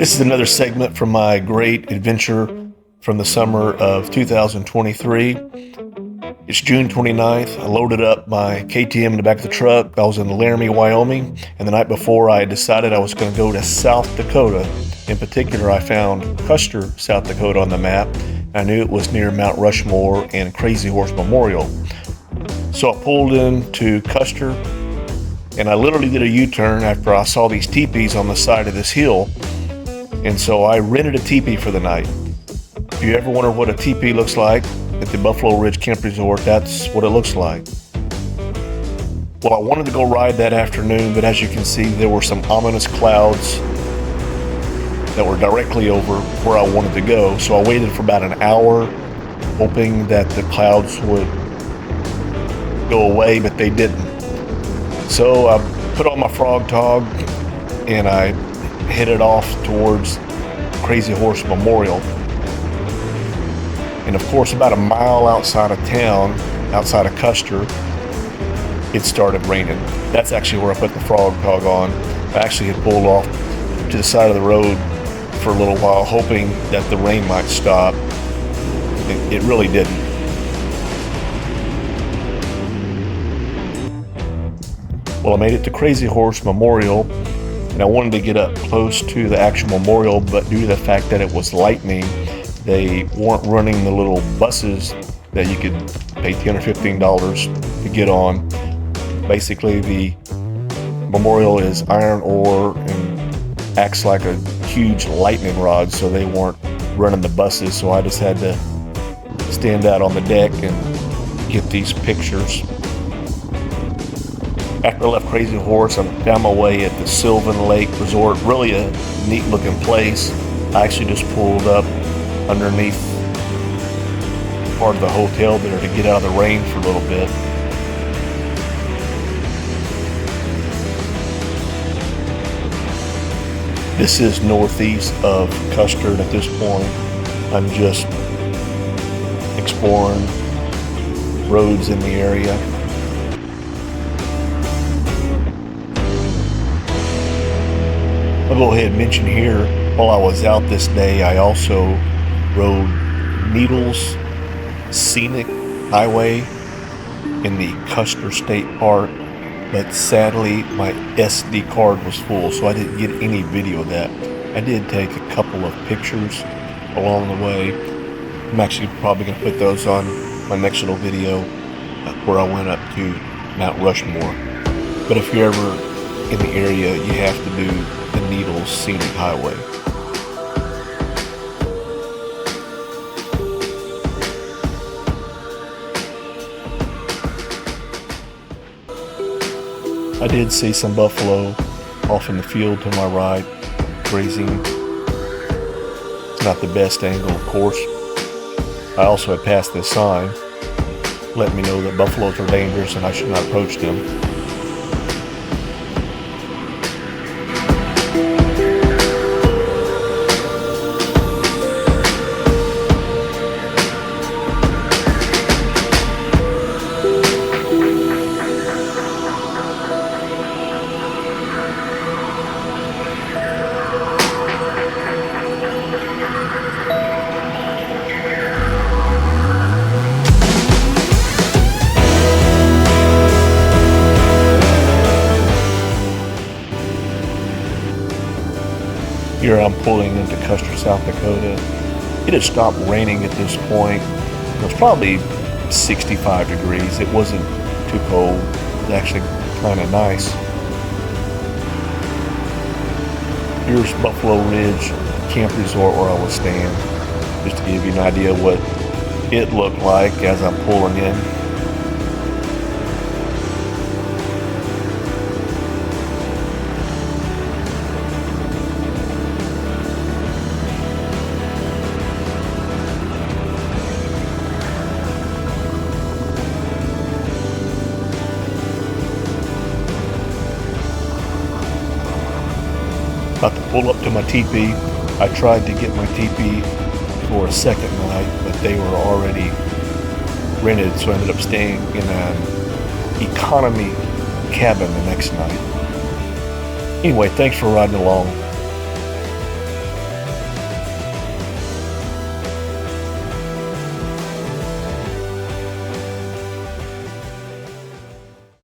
This is another segment from my great adventure from the summer of 2023. It's June 29th. I loaded up my KTM in the back of the truck. I was in Laramie, Wyoming, and the night before I decided I was going to go to South Dakota. In particular, I found Custer, South Dakota on the map. I knew it was near Mount Rushmore and Crazy Horse Memorial. So I pulled into Custer, and I literally did a U-turn after I saw these teepees on the side of this hill. And so I rented a teepee for the night. If you ever wonder what a teepee looks like at the Buffalo Ridge Camp Resort, that's what it looks like. Well, I wanted to go ride that afternoon, but as you can see, there were some ominous clouds that were directly over where I wanted to go. So I waited for about an hour, hoping that the clouds would go away, but they didn't. So I put on my frog tog and I headed off towards Crazy Horse Memorial. And of course, about a mile outside of town, outside of Custer, it started raining. That's actually where I put the frog tog on. I actually had pulled off to the side of the road for a little while, hoping that the rain might stop. It really didn't. Well, I made it to Crazy Horse Memorial, and I wanted to get up close to the actual memorial, but due to the fact that it was lightning, they weren't running the little buses that you could pay $10 or $15 to get on. Basically, the memorial is iron ore and acts like a huge lightning rod, so they weren't running the buses, so I just had to stand out on the deck and get these pictures. After I left Crazy Horse, I found my way at the Sylvan Lake Resort. Really a neat looking place. I actually just pulled up underneath part of the hotel there to get out of the rain for a little bit. This is northeast of Custer, and at this point I'm just exploring roads in the area. I'll go ahead and mention here, while I was out this day, I also rode Needles Scenic Highway in the Custer State Park, but sadly my SD card was full, so I didn't get any video of that. I did take a couple of pictures along the way. I'm actually probably going to put those on my next little video where I went up to Mount Rushmore. But if you're ever in the area, you have to do the Needles Scenic Highway. I did see some buffalo off in the field to my right, grazing. It's not the best angle, of course. I also had passed this sign letting me know that buffaloes are dangerous and I should not approach them. Here I'm pulling into Custer, South Dakota. It had stopped raining at this point. It was probably 65 degrees. It wasn't too cold. It was actually kind of nice. Here's Buffalo Ridge Camp Resort where I was staying, just to give you an idea of what it looked like as I'm pulling in. About to pull up to my teepee. I tried to get my teepee for a second night, but they were already rented, so I ended up staying in an economy cabin the next night. Anyway, thanks for riding along.